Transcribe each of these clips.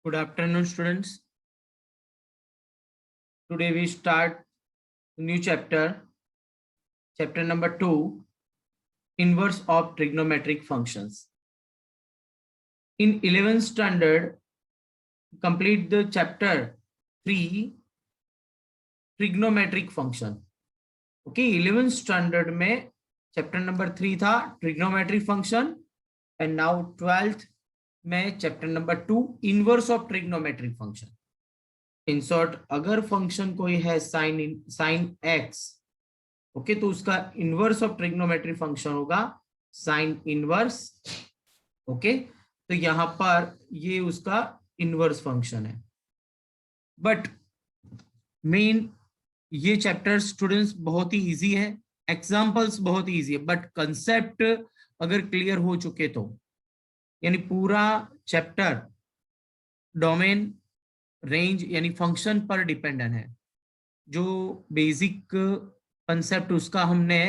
Good afternoon, students. Today we start new chapter number 2, inverse of trigonometric functions. In 11th standard, complete the chapter 3, trigonometric function. Okay, 11th standard में chapter number 3 था trigonometric function, and now 12th में chapter number 2, inverse of trigonometric function. In short, अगर function कोई है sine x, okay, तो उसका inverse of trigonometry function होगा sine inverse. Okay, तो यहां पर ये उसका इनवर्स फंक्शन है. बट मेन ये चैप्टर स्टूडेंट्स बहुत ही इजी है, एग्जांपल्स बहुत ही इजी है, बट कंसेप्ट अगर क्लियर हो चुके तो, यानी पूरा चैप्टर डोमेन, रेंज यानी फंक्शन पर डिपेंडेंट है. जो बेसिक कंसेप्ट उसका हमने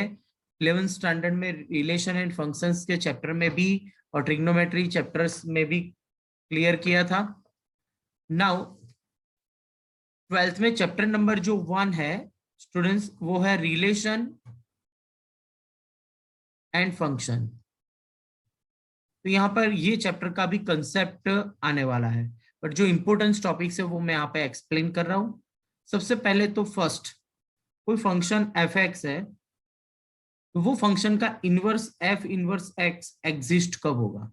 11th स्टैंडर्ड में रिलेशन एंड फंक्शंस के चैप्टर में भी और ट्रिग्नोमेट्री चैप्टर्स में भी क्लियर किया था. नाउ 12th में चैप्टर नंबर जो 1 है स्टूडेंट्स, वो है रिलेशन एंड फंक्शन. तो यहाँ पर ये चैप्टर का भी कंसेप्ट आने वाला है, बट जो इंपॉर्टेंट टॉपिक्स है वो मैं यहाँ पे एक्सप्लेन कर रहा हूं. सबसे पहले तो फर्स्ट, कोई फंक्शन एफ एक्स है, तो वो फंक्शन का inverse F inverse x exist कब होगा.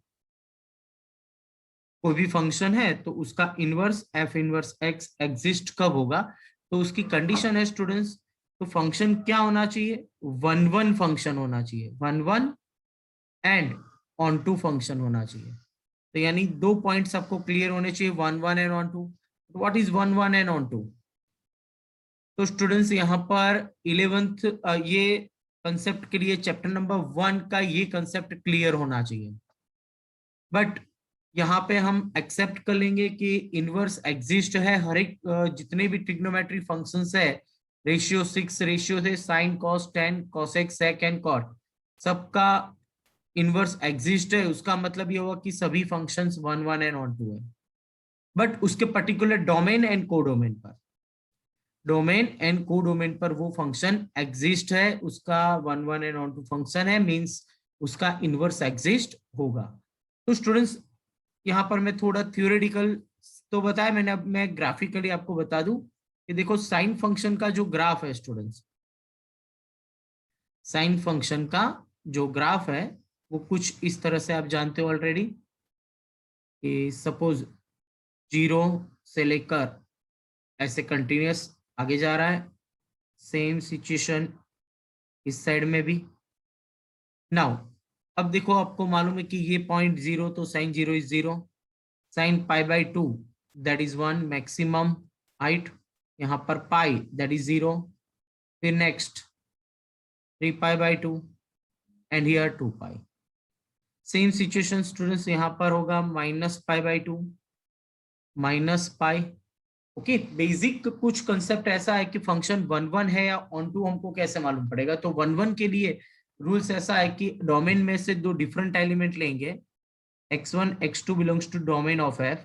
कोई भी फंक्शन है तो उसका inverse F inverse x exist कब होगा, तो उसकी कंडीशन है स्टूडेंट्स, तो फंक्शन क्या होना चाहिए, 1-1 फंक्शन होना चाहिए, 1-1 एंड ऑन टू फंक्शन होना चाहिए. तो यानी दो पॉइंट्स आपको क्लियर होने चाहिए, 1-1 and onto. What is 1-1 and onto? तो स्टूडेंट्स यहाँ पर 11th ये कंसेप्ट के लिए चैप्टर नंबर 1 का ये कंसेप्ट क्लियर होना चाहिए. बट यहाँ पे हम एक्सेप्ट कर लेंगे कि इनवर्स एग्जिस्ट है हर एक जितने भी ट्रिग्नोमेट्री फंक्शंस है, रेशियो 6 रेशियो थे, sine cos tan cosec sec and cot, सबका इनवर्स एग्जिस्ट है. उसका मतलब ये होगा कि सभी फंक्शंस 1-1 एंड ऑन टू है. बट उसके पर्टिकुलर डोमेन एंड कोडोमेन पर, डोमेन एंड कोडोमेन पर वो फंक्शन एग्जिस्ट है, उसका 1-1 एंड ऑन टू फंक्शन है, मींस उसका इनवर्स एग्जिस्ट होगा. तो स्टूडेंट्स यहाँ पर मैं थोड़ा थ्योरेटिकल तो बताया मैंने, अब मैं ग्राफिकली आपको बता दूं कि देखो साइन फंक्शन का जो ग्राफ है स्टूडेंट्स, साइन फंक्शन का जो ग्राफ है वो कुछ इस तरह से आप जानते हो ऑलरेडी, कि सपोज 0 से लेकर ऐसे कंटिन्यूअस आगे जा रहा है. सेम सिचुएशन इस साइड में भी. नाउ अब देखो, आपको मालूम है कि ये पॉइंट 0, तो sine 0 is 0, sine π/2 that is 1 maximum height, यहाँ पर पाई दैट इज 0, फिर next 3π/2 and here 2π. Same situation students यहाँ पर होगा -π/2 -π. ओके, बेसिक कुछ कंसेप्ट ऐसा है कि फंक्शन 1-1 है या ऑन टू हमको कैसे मालूम पड़ेगा. तो 1-1 के लिए रूल्स ऐसा है कि डोमेन में से दो डिफरेंट एलिमेंट लेंगे, x1 x2 belongs to domain of f,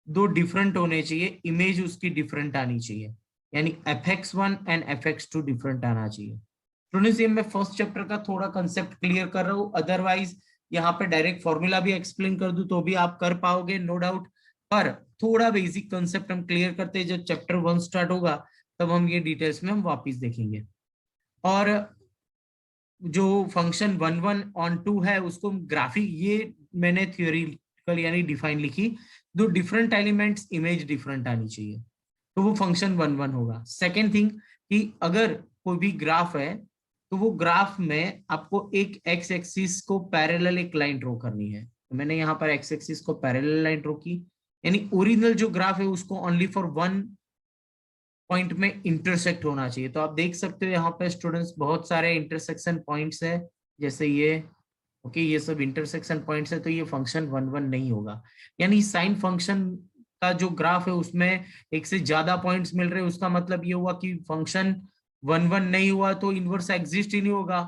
दो डिफरेंट होने चाहिए, इमेज उसकी डिफरेंट आनी चाहिए, यानी fx1 एंड fx2 डिफरेंट आना चाहिए. स्टूडेंट्स ये मैं फर्स्ट चैप्टर का थोड़ा कंसेप्ट क्लियर कर रहा हूँ, अदरवाइज यहाँ पे डायरेक्ट फॉर्मूला भी एक्सप्लेन कर दूं तो भी आप कर पाओगे, नो डाउट. पर थोड़ा बेसिक कंसेप्ट हम क्लियर करते हैं, जब चैप्टर 1 स्टार्ट होगा तब हम ये डिटेल्स में हम वापस देखेंगे. और जो फंक्शन 1-1 ऑन टू है उसको ग्राफिक, ये मैंने थ्योरिटिकल यानी डिफाइन लिखी, दो डिफरेंट एलिमेंट्स इमेज डिफरेंट आनी चाहिए, तो वो फंक्शन 1-1 होगा. सेकेंड थिंग कि अगर कोई भी ग्राफ है तो वो ग्राफ में आपको एक एक्स एक्सिस को पैरेलल एक लाइन ड्रॉ करनी है. तो मैंने यहाँ पर एक्स एक्सिस को पैरेलल लाइन ड्रॉ की, यानी ओरिजिनल जो ग्राफ है उसको ओनली फॉर 1 पॉइंट में इंटरसेक्ट होना चाहिए. तो आप देख सकते हो यहाँ पे स्टूडेंट्स बहुत सारे इंटरसेक्शन पॉइंट्स है, जैसे ये, ओके, ये सब इंटरसेक्शन पॉइंट्स है, तो ये फंक्शन 1-1 नहीं होगा. यानी साइन फंक्शन का जो ग्राफ है उसमें एक से ज्यादा पॉइंट्स मिल रहे हैं, उसका मतलब ये हुआ कि फंक्शन 1-1 नहीं हुआ तो इनवर्स एग्जिस्ट ही नहीं होगा.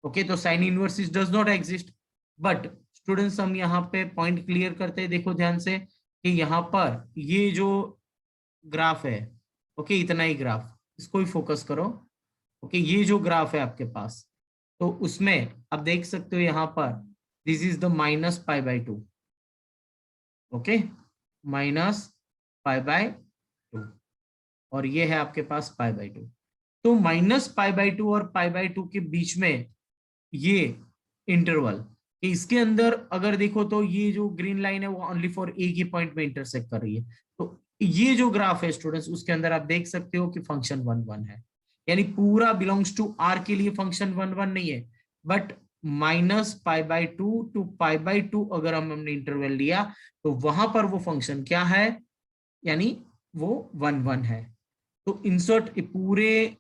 ओके, तो sine inverse does not exist. But students हम यहाँ पे पॉइंट क्लियर करते हैं, देखो ध्यान से कि यहाँ पर ये जो ग्राफ है, ओके, इतना ही ग्राफ, इसको ही फोकस करो। ओके, ये जो ग्राफ है आपके पास, तो उसमें आप देख सकते हो यहाँ पर दिस इज द -π/2। ओके, -π/2, और ये है आपके पास π/2। तो -π/2 और π/2 के बीच में ये इंटरवल, कि इसके अंदर अगर देखो तो ये जो ग्रीन लाइन है वो ओनली फॉर एक ही पॉइंट में इंटरसेक्ट कर रही है। तो ये जो ग्राफ है स्टूडेंट्स, उसके अंदर आप देख सकते हो कि फंक्शन 1 1 है, यानी पूरा बिलोंग्स टू आर के लिए फंक्शन 1 1 नहीं है, बट -π/2 टू π/2 अगर हमने इंटरवल लिया तो वहां पर वो फंक्शन क्या है, यानी वो 1 1 है। तो इंसर्ट पूरे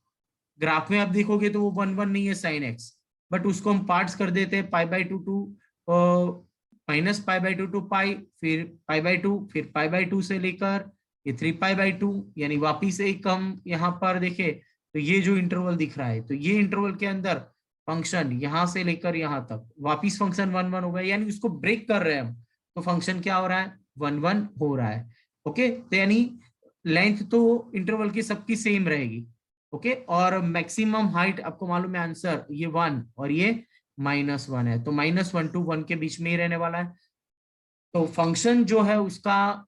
ग्राफ में आप देखोगे तो वो 1 1 नहीं है साइन एक्स, बट उसको हम पार्ट्स कर देते हैं, π/2 टू -π/2 टू पाई, फिर π/2, फिर π/2 से लेकर ये 3π/2, यानी वापिस एक हम यहाँ पर देखे तो ये जो इंटरवल दिख रहा है, तो ये इंटरवल के अंदर फंक्शन यहां से लेकर यहां तक वापिस फंक्शन 1 1 हो गया, यानी उसको ब्रेक कर रहे हैं हम, तो फंक्शन क्या हो रहा है, 1 1 हो रहा है। ओके, तो यानी लेंथ तो इंटरवल की सबकी सेम रहेगी। ओके, और मैक्सिमम हाइट आपको मालूम है आंसर, ये 1 और ये -1 है, तो -1 to 1 के बीच में ही रहने वाला है। तो फंक्शन जो है उसका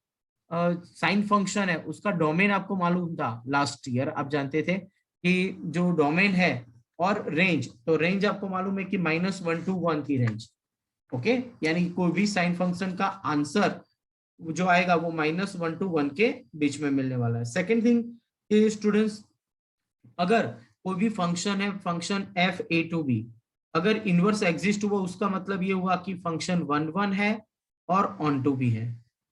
साइन फंक्शन है, उसका डोमेन आपको मालूम था, लास्ट ईयर आप जानते थे कि जो डोमेन है और रेंज, तो रेंज आपको मालूम है कि -1 to 1 थी रेंज। ओके, यानी कोई भी साइन फंक्शन का आंसर जो आएगा वो -1 to 1 के बीच में मिलने वाला है। सेकेंड थिंग स्टूडेंट्स, अगर कोई भी फंक्शन है, फंक्शन f(a)(b), अगर इनवर्स एग्जिस्ट हुआ उसका मतलब ये हुआ कि फंक्शन 1 1 है और ऑन टू भी है।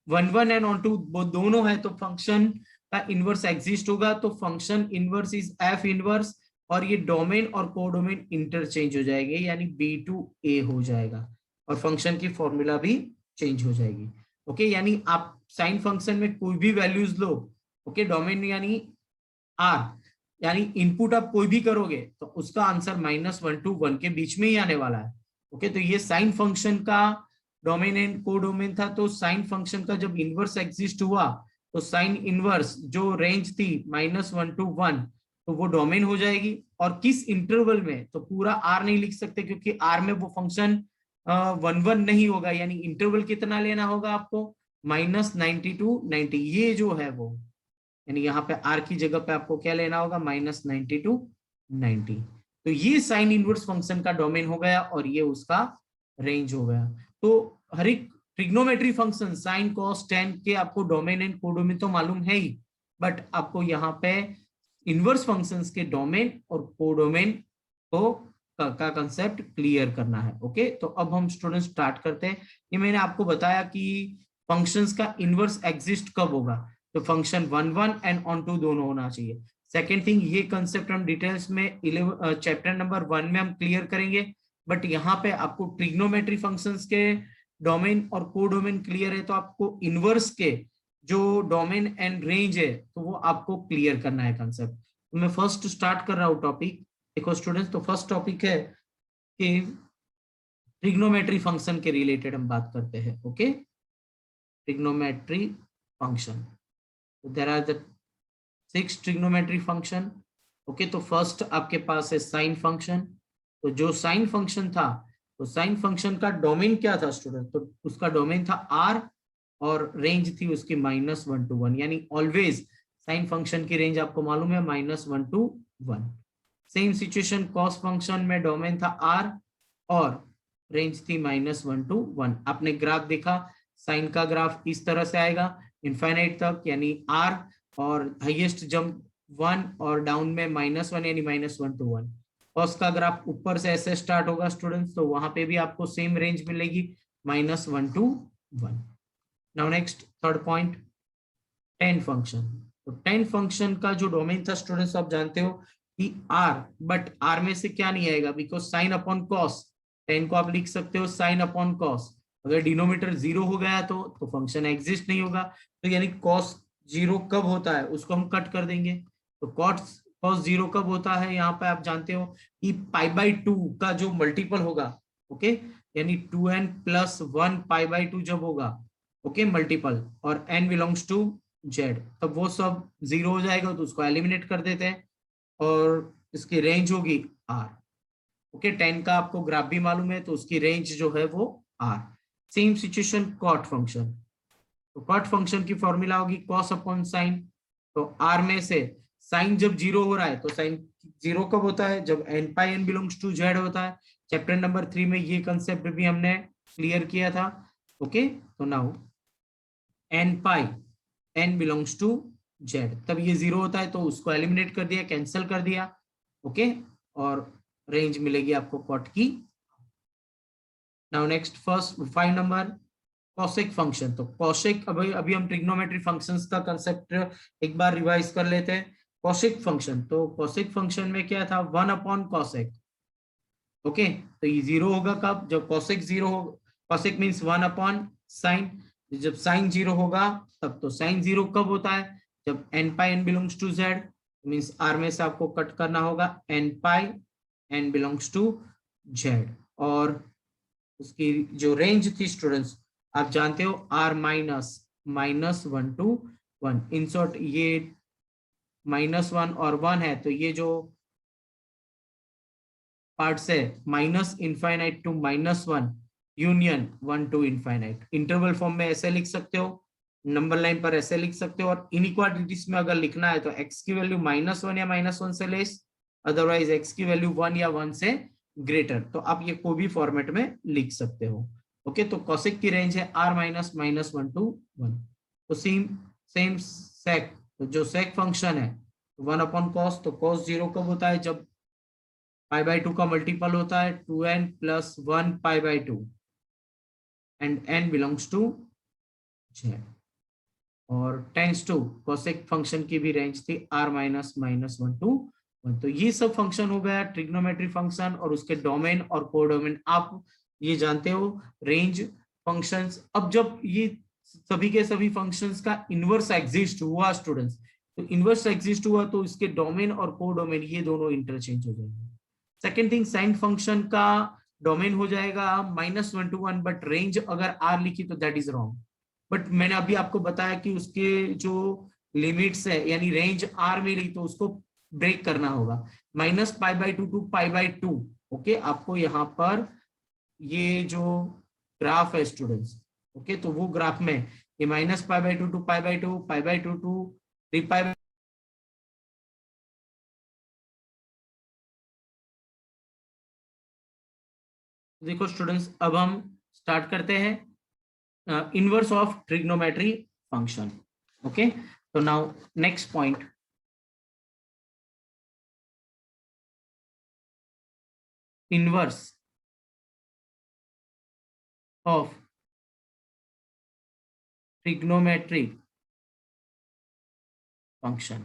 1 1 एंड ऑन टू दोनों है तो फंक्शन का इनवर्स एग्जिस्ट होगा, तो function inverse is f inverse, और ये डोमेन और कोडोमेन इंटरचेंज हो जाएंगे, यानी b to a हो जाएगा, और फंक्शन की फॉर्मूला भी चेंज हो जाएगी। ओके, यानी आप साइन फंक्शन में कोई भी वैल्यूज लो, ओके, डोमेन यानी r, यानी इनपुट आप कोई भी करोगे तो उसका आंसर -1 to 1 के बीच में ही आने वाला है। ओके, तो ये साइन फंक्शन का डोमेन एंड कोडोमेन था, तो साइन फंक्शन का जब इनवर्स एग्जिस्ट हुआ तो साइन इनवर्स जो रेंज थी -1 to 1, तो वो डोमेन हो जाएगी। और किस इंटरवल में, तो पूरा आर नहीं लिख सकते क्योंकि आर में वो फंक्शन 1 1 नहीं होगा, यानी इंटरवल कितना लेना होगा आपको, -90 to 90, ये जो है वो, यानी यहाँ पे आर की जगह पे आपको क्या लेना होगा, -90 to 90। तो ये साइन इनवर्स फंक्शन का डोमेन हो गया और ये उसका रेंज हो गया। तो हर एक trigonometry function sine cos ten के आपको डोमेन एंड कोडोमेन तो मालूम है ही, बट आपको यहाँ पे इनवर्स फंक्शंस के डोमेन और कोडोमेन को का कंसेप्ट क्लियर करना है। ओके, तो अब हम स्टूडेंट स्टार्ट करते हैं। ये मैंने आपको बताया कि फंक्शंस का इनवर्स एग्जिस्ट कब होगा, तो फंक्शन 1 1 एंड ऑन टू दोनों होना चाहिए। सेकेंड थिंग, ये कंसेप्ट हम डिटेल्स में चैप्टर नंबर 1 में हम क्लियर करेंगे, बट यहाँ पे आपको ट्रिग्नोमेट्री फंक्शंस के डोमेन और कोडोमेन क्लियर है, तो आपको इनवर्स के जो डोमेन एंड रेंज है तो वो आपको क्लियर करना है कंसेप्ट। तो मैं फर्स्ट स्टार्ट कर रहा हूँ टॉपिक। देखो स्टूडेंट्स, तो फर्स्ट टॉपिक है कि ट्रिग्नोमेट्री फंक्शन के रिलेटेड हम बात करते हैं। Okay, trigonometry function, there are the 6 trigonometry function। Okay, तो फर्स्ट आपके पास है साइन फंक्शन। तो जो साइन फंक्शन था, तो साइन फंक्शन का डोमेन क्या था स्टूडेंट, तो उसका डोमेन था आर और रेंज थी उसकी -1 to 1, यानी ऑलवेज साइन फंक्शन की रेंज आपको मालूम है -1 to 1। Same situation cos function में डोमेन था आर और रेंज थी -1 to 1। आपने ग्राफ देखा, साइन का ग्राफ इस तरह से आएगा इनफाइनाइट तक, यानी आर, और हाईएस्ट जंप 1 और डाउन में -1 यानी -1 to 1। कॉस का ग्राफ ऊपर से ऐसे स्टार्ट होगा स्टूडेंट्स, तो वहां पे भी आपको सेम रेंज मिलेगी -1 to 1। Now next third point, ten function. तो टेन फंक्शन का जो डोमेन था स्टूडेंट्स, आप जानते हो कि आर, बट आर में से क्या नहीं आएगा, because sine upon cos, ten को आप लिख सकते हो साइन अपॉन कॉस। अगर डिनोमीटर 0 हो गया तो फंक्शन एग्जिस्ट नहीं होगा, तो यानी कॉस 0 कब होता है उसको हम कट कर देंगे। तो कॉस 0 कब होता है, यहाँ पे आप जानते हो कि π/2 का जो मल्टीपल होगा, ओके, यानी 2n + 1 π/2 जब होगा, ओके मल्टीपल, और n बिलोंग्स टू z, तब वो सब जीरो हो जाएगा तो उसको एलिमिनेट कर देते हैं और इसकी रेंज होगी r। ओके 10 का आपको ग्राफ भी मालूम है तो उसकी रेंज जो है वो r। Same situation cot function, तो कॉट फंक्शन की फॉर्मूला होगी कॉस अपॉन साइन। तो r में से साइन जब जीरो हो रहा है तो साइन जीरो कब होता है, जब n pi n belongs to z होता है। चैप्टर नंबर 3 में ये कंसेप्ट भी हमने क्लियर किया था। ओके तो now n pi n belongs to z, तब ये जीरो होता है तो उसको एलिमिनेट कर दिया, कैंसिल कर दिया। ओके और रेंज मिलेगी आपको कॉट की। Now next first 5 number cosec function. तो कॉसेक, अभी अभी हम ट्रिग्नोमेट्री फंक्शंस का कंसेप्ट एक बार रिवाइज कर लेते हैं। कॉसेक फंक्शन, तो कॉसेक फंक्शन में क्या था, 1 अपॉन कॉसेक। ओके तो ये जीरो होगा कब, जब कॉसेक जीरो हो, कॉसेक मींस 1 अपॉन साइन, जब साइन जीरो होगा तब। तो साइन जीरो कब होता है, जब n pi n belongs to z, means r में से आपको कट करना होगा n pi n belongs to z। और उसकी जो रेंज थी स्टूडेंट्स आप जानते हो r -1 to 1, इन शॉर्ट ये -1 और 1 है तो ये जो पार्ट्स है minus infinite to -1 union 1 to infinite, interval form में ऐसे लिख सकते हो, नंबर लाइन पर ऐसे लिख सकते हो। और इनइक्वालिटीज में अगर लिखना है तो x की वैल्यू -1 या -1 से लेस, अदरवाइज x की वैल्यू 1 या 1 से ग्रेटर, तो आप ये कोई भी फॉर्मेट में लिख सकते हो। ओके तो कॉसेक की रेंज है r -1 to 1। तो सेम सेम सेक, तो जो सेक फंक्शन है 1 अपॉन कॉस, तो कॉस जीरो कब होता है, जब π/2 का मल्टीपल होता है 2n + 1 π/2 and n belongs to z। और टेंस टू कोसेक फंक्शन की भी रेंज थी r -1 to 1। तो ये सब फंक्शन हो गया ट्रिग्नोमेट्री फंक्शन और उसके डोमेन और कोडोमेन आप ये जानते हो, रेंज फंक्शंस। अब जब ये सभी के सभी फंक्शंस का इनवर्स एग्जिस्ट हुआ स्टूडेंट्स, तो इनवर्स एग्जिस्ट हुआ तो इसके डोमेन और कोडोमेन ये दोनों इंटरचेंज हो जाएंगे। सेकेंड थिंग, साइन फंक्शन का डोमेन हो जाएगा -1 to 1, बट रेंज अगर r लिखी तो दैट इज रॉन्ग। बट मैंने अभी आपको बताया कि उसके जो लिमिट्स है यानी रेंज r में ली तो उसको ब्रेक करना होगा, -π/2 to π/2। ओके आपको यहाँ पर ये जो ग्राफ है स्टूडेंट्स, ओके तो वो ग्राफ में ये -π/2 to π/2, π/2 to 3π। देखो स्टूडेंट्स अब हम स्टार्ट करते हैं inverse of trigonometry function. Okay तो now next point, inverse of trigonometry function.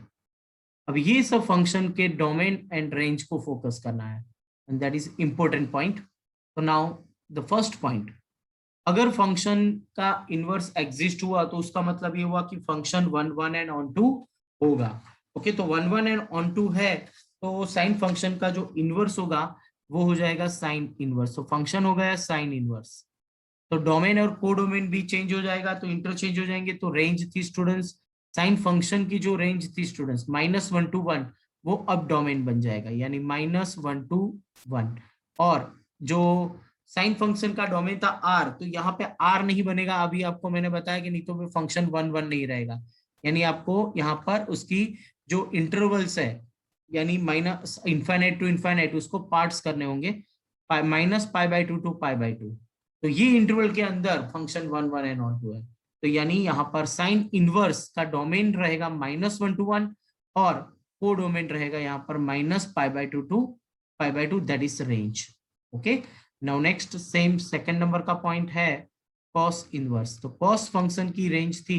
अब ये सब फंक्शन के डोमेन एंड रेंज को फोकस करना है and that is important point. तो नाउ द फर्स्ट पॉइंट, अगर फंक्शन का इनवर्स एग्जिस्ट हुआ तो उसका मतलब ये हुआ कि फंक्शन 1 1 एंड ऑन टू होगा। ओके तो 1 1 एंड ऑन टू है तो साइन फंक्शन का जो इनवर्स होगा वो हो जाएगा साइन इनवर्स। तो फंक्शन हो गया साइन इनवर्स, तो डोमेन और कोडोमेन भी चेंज हो जाएगा तो इंटरचेंज हो जाएंगे। तो रेंज थी स्टूडेंट्स, साइन फंक्शन की जो रेंज थी स्टूडेंट्स -1 to 1, वो अब डोमेन बन जाएगा यानी -1 to 1। और जो साइन फंक्शन का डोमेन था r, तो यहाँ पे r नहीं बनेगा, अभी आपको मैंने बताया कि नहीं तो फंक्शन 1 1 नहीं रहेगा, यानी आपको यहाँ पर उसकी जो इंटरवल्स है यानी इनफाइनाइट टू इनफाइनाइट उसको पार्ट्स करने होंगे, -π/2 to π/2। तो ये इंटरवल के अंदर फंक्शन 1 1 एंड ऑन टू है, तो यानी यहाँ पर साइन इनवर्स का डोमेन रहेगा -1 to 1 और को डोमेन रहेगा यहाँ पर -π/2 to π/2, that is range. Okay now next same second number का पॉइंट है कॉस इनवर्स। तो कॉस फंक्शन की रेंज थी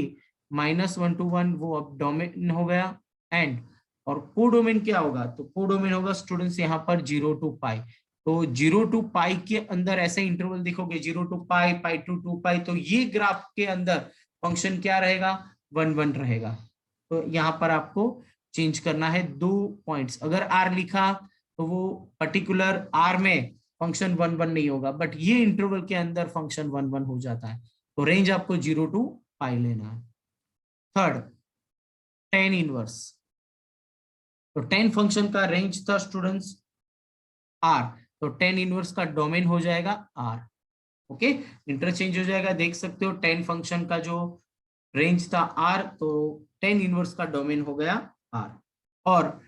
-1 to 1, वो अब डोमेन हो गया एंड, और को डोमेन क्या होगा, तो को डोमेन होगा स्टूडेंट्स यहाँ पर 0 to π। तो 0 to π के अंदर ऐसे इंटरवल देखोगे 0 to π, π to 2π, तो ये ग्राफ के अंदर फंक्शन क्या रहेगा 1 1 रहेगा। तो यहाँ पर आपको चेंज करना है 2 पॉइंट्स, अगर r लिखा तो वो पर्टिकुलर r में फंक्शन 1 1 नहीं होगा, बट ये इंटरवल के अंदर फंक्शन 1 1 हो जाता है। तो रेंज आपको 0 to पाई लेना है। Third, tan inverse. तो tan फंक्शन का रेंज था स्टूडेंट्स r, तो tan इनवर्स का डोमेन हो जाएगा r। ओके, इंटरचेंज हो जाएगा, देख सकते हो tan फंक्शन का जो रेंज था r, तो tan इनवर्स का डोमेन हो गया r। और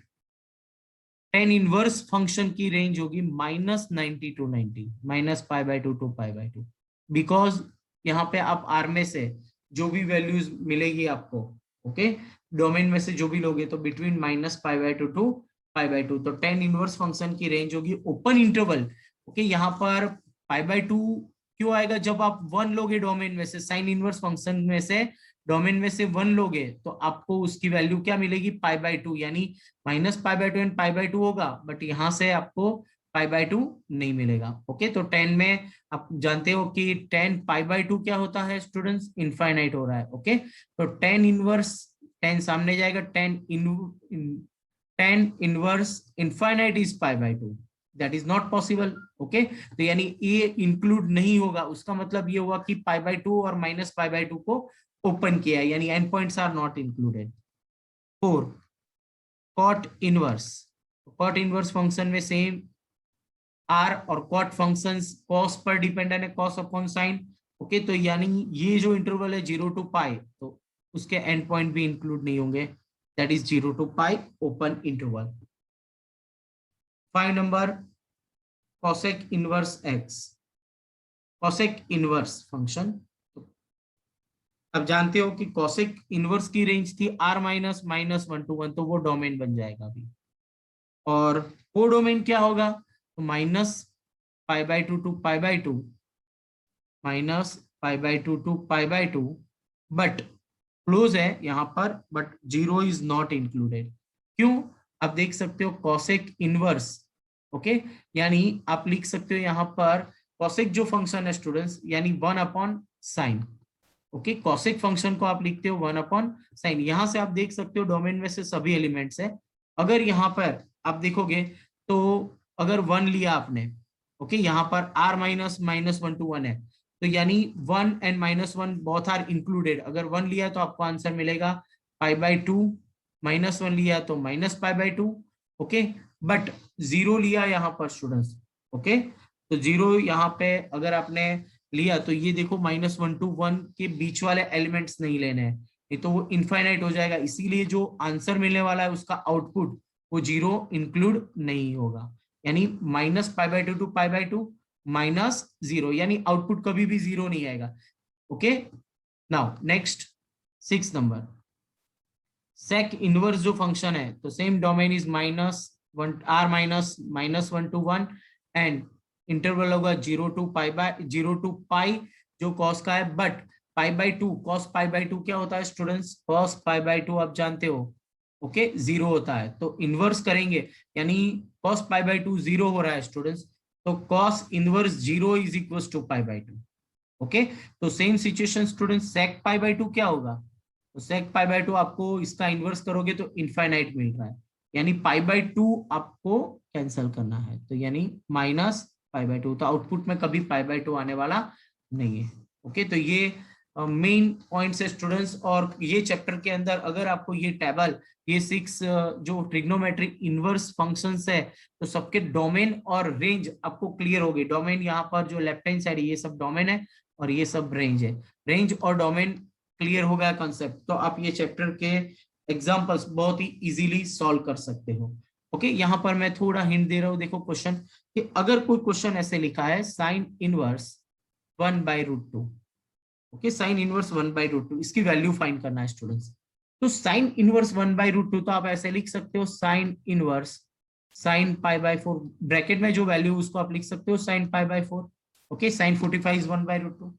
tan इनवर्स फंक्शन की रेंज होगी -90 to 90, -π/2 to π/2, बिकॉज यहाँ पे आप r में से जो भी वैल्यूज मिलेगी आपको, ओके, डोमेन में से जो भी लोगे, तो बिटवीन -π/2 to π/2, तो tan इनवर्स फंक्शन की रेंज होगी ओपन इंटरवल। ओके, यहाँ पर π/2 क्यों आएगा, जब आप 1 लोगे डोमेन में से, साइन इनवर्स फंक्शन में से डोमेन में से 1 लोगे, तो आपको उसकी वैल्यू क्या मिलेगी, π/2, यानी -π/2 एंड π/2 होगा, बट यहाँ से आपको π/2 नहीं मिलेगा। ओके, तो 10 में आप जानते हो कि 10 π/2 क्या होता है स्टूडेंट्स, इनफाइनाइट हो रहा है। ओके, तो 10 इनवर्स, 10 सामने जाएगा, 10 inverse infinite is π/2, that is not possible. Okay, तो यानी ये इंक्लूड नहीं होगा, उसका मतलब ये हुआ कि π/2 और -π/2 को ओपन किया है, यानी end points are not included. 4, cot inverse. Cot inverse function में सेम आर और कॉट फंक्शंस कॉस पर डिपेंडेंट है, कॉस अपॉन साइन। ओके, तो यानी ये जो इंटरवल है 0 to पाई, तो उसके एंड पॉइंट भी इंक्लूड नहीं होंगे, that is 0 to pi open interval. 5 number, cosec inverse x. Cosec inverse function, अब जानते हो कि कॉसेक इनवर्स की रेंज थी r -(-1 to 1), तो वो डोमेन बन जाएगा अभी। और वो डोमेन क्या होगा, तो -π/2 to π/2, -π/2 to π/2, बट क्लोज है यहाँ पर, बट 0 इज नॉट इंक्लूडेड। क्यों, आप देख सकते हो कॉसेक इनवर्स। ओके, यानी आप लिख सकते हो यहाँ पर कॉसेक जो फंक्शन है स्टूडेंट्स, यानी 1/sin। ओके, कॉसेक फंक्शन को आप लिखते हो 1/sin। यहां से आप देख सकते हो डोमेन में से सभी एलिमेंट्स है। अगर यहाँ पर आप देखोगे, तो अगर 1 लिया आपने, ओके, यहाँ पर r -(-1 to 1) है, तो यानी 1 एंड -1 बोथ आर इंक्लूडेड। अगर 1 लिया तो आपको आंसर मिलेगा π/2, -1 लिया तो -π/2। ओके, बट 0 लिया यहाँ पर स्टूडेंट्स। ओके, तो 0 यहाँ पे अगर आपने लिया, तो ये देखो -1 to 1 के बीच वाले एलिमेंट्स नहीं लेने हैं, नहीं तो वो इनफाइनाइट हो जाएगा। इसीलिए जो आंसर मिलने वाला है उसका आउटपुट वो 0 इंक्लूड नहीं होगा, यानी -π/2 to π/2 -0, यानी आउटपुट कभी भी 0 नहीं आएगा। Okay, now next 6 number, sec inverse जो फंक्शन है, तो same domain is -1 to 1 and interval होगा 0 to पाई जो कॉस का है, बट π/2, कॉस π/2 क्या होता है स्टूडेंट्स, कॉस π/2 आप जानते हो, ओके, 0 होता है। तो इनवर्स करेंगे, यानी कॉस π/2 0 हो रहा है स्टूडेंट्स, तो cos inverse 0 is equal to π/2। Okay, तो सेम सिचुएशन स्टूडेंट्स, सेक π/2 क्या होगा, तो सेक π/2 आपको इसका इनवर्स करोगे तो इनफाइनाइट मिल रहा है, यानी π/2 आपको कैंसिल करना है, तो यानी -π/2, तो आउटपुट में कभी π/2 आने वाला नहीं है। ओके, तो ये मेन पॉइंट्स है स्टूडेंट्स। और ये चैप्टर के अंदर अगर आपको ये टेबल, ये 6 जो ट्रिग्नोमेट्रिक इनवर्स फंक्शंस है, तो सबके डोमेन और रेंज आपको क्लियर होगी। डोमेन यहाँ पर जो लेफ्ट हैंड साइड ये सब डोमेन है और ये सब रेंज है। रेंज और डोमेन क्लियर हो गया कॉन्सेप्ट, तो आप ये चैप्टर के एग्जाम्पल्स बहुत ही इजीली सॉल्व कर सकते हो। ओके, यहाँ पर मैं थोड़ा हिंट दे रहा हूँ, देखो क्वेश्चन, कि अगर कोई क्वेश्चन ऐसे लिखा है sine inverse 1/√2, okay, sine inverse 1/√2, इसकी वैल्यू फाइंड करना है स्टूडेंट्स। तो साइन इनवर्स 1/√2, तो आप ऐसे लिख सकते हो साइन इनवर्स साइन π/4, ब्रैकेट में जो वैल्यू उसको आप लिख सकते हो साइन π/4। Okay, sign 45 is 1/√2।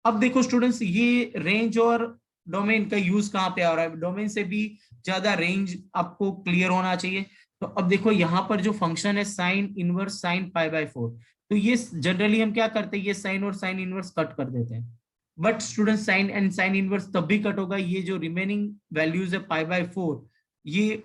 अब देखो स्टूडेंट्स, ये रेंज और डोमेन का यूज कहाँ पे आ रहा है, डोमेन से भी ज्यादा रेंज आपको क्लियर होना चाहिए। तो अब देखो यहाँ पर जो फंक्शन है साइन इनवर्स साइन π/4, तो ये जनरली हम क्या करते हैं, ये साइन और साइन इनवर्स कट कर देते हैं, but student sine and sine inverse तब भी कट होगा, ये जो रिमेनिंग वैल्यूज है π/4, ये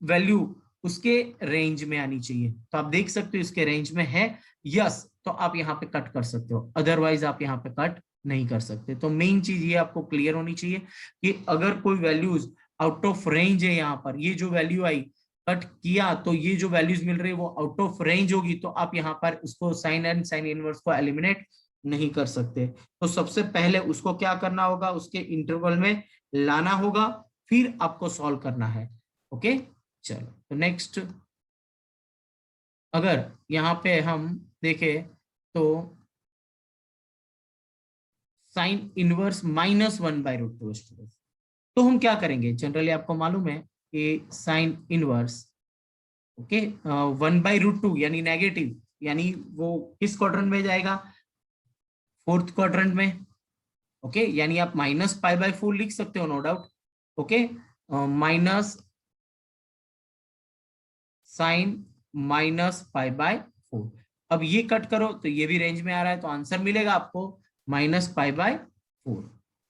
वैल्यू उसके रेंज में आनी चाहिए। तो आप देख सकते हो इसके रेंज में है, यस, तो आप यहाँ पे कट कर सकते हो, अदरवाइज आप यहाँ पे कट नहीं कर सकते। तो मेन चीज ये आपको क्लियर होनी चाहिए कि अगर कोई वैल्यूज आउट ऑफ रेंज है, यहाँ पर ये जो वैल्यू आई कट किया तो ये जो वैल्यूज मिल रही है वो आउट ऑफ रेंज होगी, तो आप यहाँ पर उसको साइन एंड साइन इनवर्स को एलिमिनेट नहीं कर सकते। तो सबसे पहले उसको क्या करना होगा, उसके इंटरवल में लाना होगा, फिर आपको सॉल्व करना है। ओके, चलो तो नेक्स्ट अगर यहाँ पे हम देखें तो साइन इनवर्स -1/√2 स्टूडेंट्स, तो हम क्या करेंगे, जनरली आपको मालूम है कि साइन इनवर्स ओके 1/√2 यानी नेगेटिव, यानी वो किस क्वाड्रेंट में जाएगा, फोर्थ क्वाड्रेंट में। ओके, यानी आप -π/4 लिख सकते हो, no doubt. Okay, minus sine -π/4। अब ये कट करो तो ये भी रेंज में आ रहा है, तो आंसर मिलेगा आपको -π/4।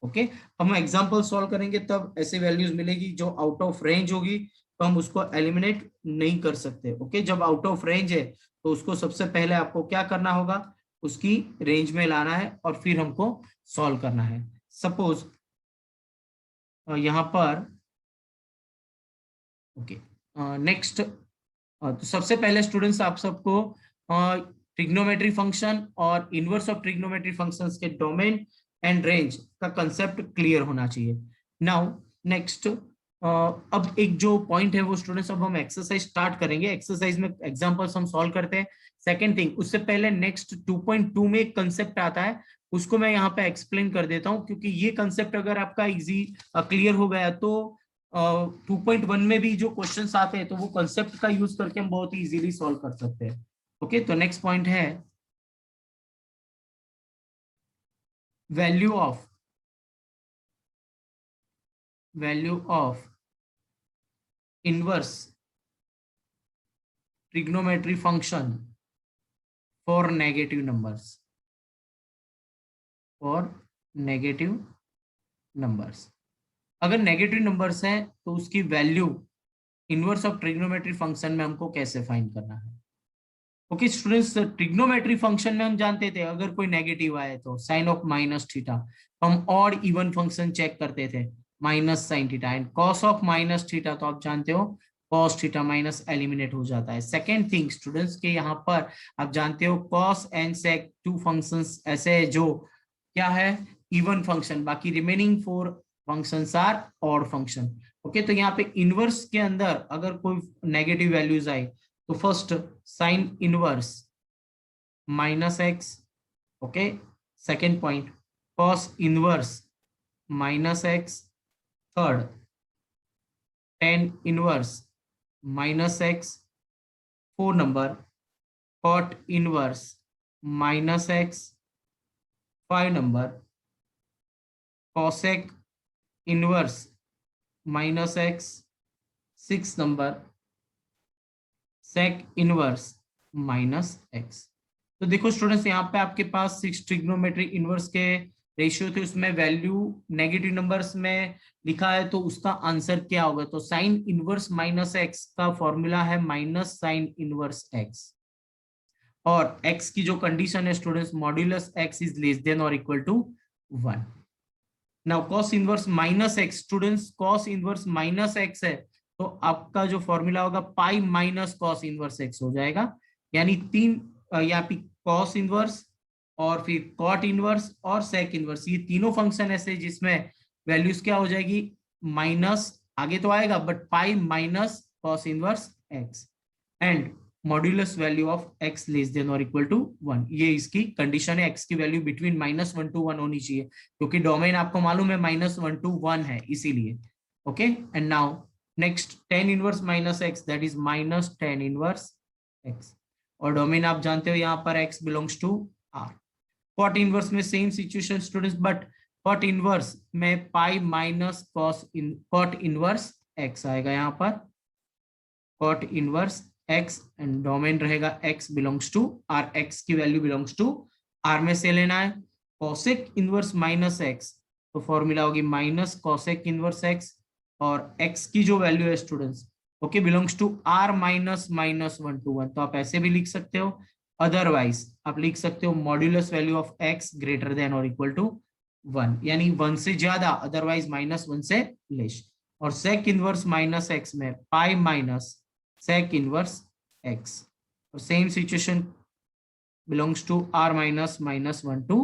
ओके, हम एग्जांपल सॉल्व करेंगे तब ऐसे वैल्यूज मिलेगी जो आउट ऑफ रेंज होगी, तो हम उसको एलिमिनेट नहीं कर सकते। ओके, जब आउट ऑफ रेंज है तो उसको सबसे पहले आपको क्या करना होगा, उसकी रेंज में लाना है और फिर हमको सॉल्व करना है। सपोज यहाँ पर ओके, नेक्स्ट तो सबसे पहले स्टूडेंट्स आप सबको ट्रिग्नोमेट्री फंक्शन और इनवर्स ऑफ ट्रिग्नोमेट्री फंक्शंस के डोमेन एंड रेंज का कंसेप्ट क्लियर होना चाहिए। नाउ नेक्स्ट अब एक जो पॉइंट है वो स्टूडेंट्स, अब हम एक्सरसाइज स्टार्ट करेंगे, एक्सरसाइज में एग्जांपल्स हम सॉल्व करते हैं। सेकंड थिंग, उससे पहले नेक्स्ट 2.2 में एक कंसेप्ट आता है, उसको मैं यहाँ पे एक्सप्लेन कर देता हूँ, क्योंकि ये कंसेप्ट अगर आपका इजी क्लियर हो गया तो 2.1 में भी जो क्वेश्चंस आते हैं तो वो कंसेप्ट का यूज करके हम बहुत ही इजीली सॉल्व कर सकते हैं। ओके, तो नेक्स्ट पॉइंट है value of inverse trigonometry function for negative numbers. अगर नेगेटिव नंबर्स हैं तो उसकी value inverse of trigonometry function में हमको कैसे फाइंड करना है। ओके स्टूडेंट्स, ट्रिग्नोमेट्री फंक्शन में हम जानते थे अगर कोई नेगेटिव आए तो साइन ऑफ माइनस थीटा, हम ऑड इवन फंक्शन चेक करते थे minus sine theta, and cos of minus theta तो आप जानते हो कॉस थीटा माइनस एलिमिनेट हो जाता है। सेकेंड थिंग स्टूडेंट्स के यहाँ पर आप जानते हो cos and sec two functions ऐसे जो क्या है इवन फंक्शन, बाकी remaining 4 functions are odd function. Okay, तो यहाँ पे इनवर्स के अंदर अगर कोई नेगेटिव वैल्यूज आई तो first sine inverse -x। Okay, second point cos inverse -x। Third tan inverse -x। 4 number cot inverse -x। 5 number cosec inverse -x। 6 number sec inverse -x। तो देखो स्टूडेंट्स, यहाँ पे आपके पास 6 ट्रिग्नोमेट्री इनवर्स के ratio थे, उसमें वैल्यू नेगेटिव नंबर्स में लिखा है, तो उसका आंसर क्या होगा, तो साइन इनवर्स -x का फॉर्मूला है माइनस साइन इनवर्स x, और x की जो कंडीशन है students modulus x is less than और equal to 1। Now cos inverse -x students, cos inverse -x है तो आपका जो फॉर्मूला होगा pi minus cos inverse x हो जाएगा, यानी 3 यहाँ पे कॉस इनवर्स और फिर कॉट इनवर्स और सेक इनवर्स, ये तीनों फंक्शन ऐसे जिसमें वैल्यूज क्या हो जाएगी माइनस, आगे तो आएगा but pi minus cos inverse x, and modulus value of x less than और इक्वल टू 1। ये इसकी कंडीशन है, x की वैल्यू बिटवीन -1 to 1 होनी चाहिए, क्योंकि डोमेन आपको मालूम है -1 to 1 है इसीलिए। Okay, and now next tan inverse -x that is -10 inverse x, और डोमेन आप जानते हो यहाँ पर x belongs to r। Cot inverse में same situation students, but cot inverse में pi minus cot inverse x आएगा यहाँ पर, cot inverse x and domain रहेगा x belongs to r, x की वैल्यू बिलोंग्स टू r में से लेना है। कॉसेक इनवर्स -x तो फॉर्मूला होगी माइनस कॉसेक इनवर्स x, और x की जो वैल्यू है students okay belongs to r -(-1 to 1), तो आप ऐसे भी लिख सकते हो अदरवाइज आप लिख सकते हो modulus value of x greater than और इक्वल टू 1, यानी 1 से ज्यादा, अदरवाइज -1 से लेस। और सेक इनवर्स माइनस एक्स में pi minus sec inverse x, और same situation belongs to r minus -1 to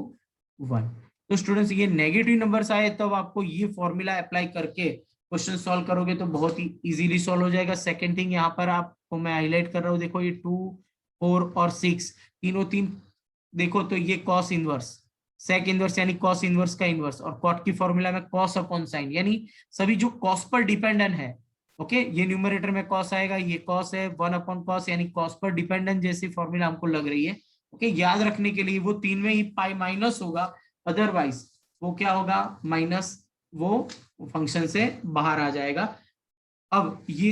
1। तो स्टूडेंट्स ये नेगेटिव नंबर्स आए तब आपको ये फॉर्मूला अप्लाई करके क्वेश्चन सॉल्व करोगे तो बहुत ही इजीली सॉल्व हो जाएगा। सेकंड थिंग यहाँ पर आपको मैं हाईलाइट कर रहा हूँ, देखो ये 2, 4 और 6 तीनों देखो तो ये कॉस इनवर्स, सेक इनवर्स यानी कॉस इनवर्स का इनवर्स, और कॉट की फॉर्मूला में कॉस अपॉन साइन, यानी सभी जो कॉस पर डिपेंडेंट है। ओके, ये न्यूमरेटर में कॉस आएगा, ये कॉस है, 1 अपॉन कॉस यानी कॉस पर डिपेंडेंट जैसी फॉर्मूला हमको लग रही है। ओके, याद रखने के लिए वो 3 में ही पाई माइनस होगा, अदरवाइज वो क्या होगा माइनस, वो फंक्शन से बाहर आ जाएगा। अब ये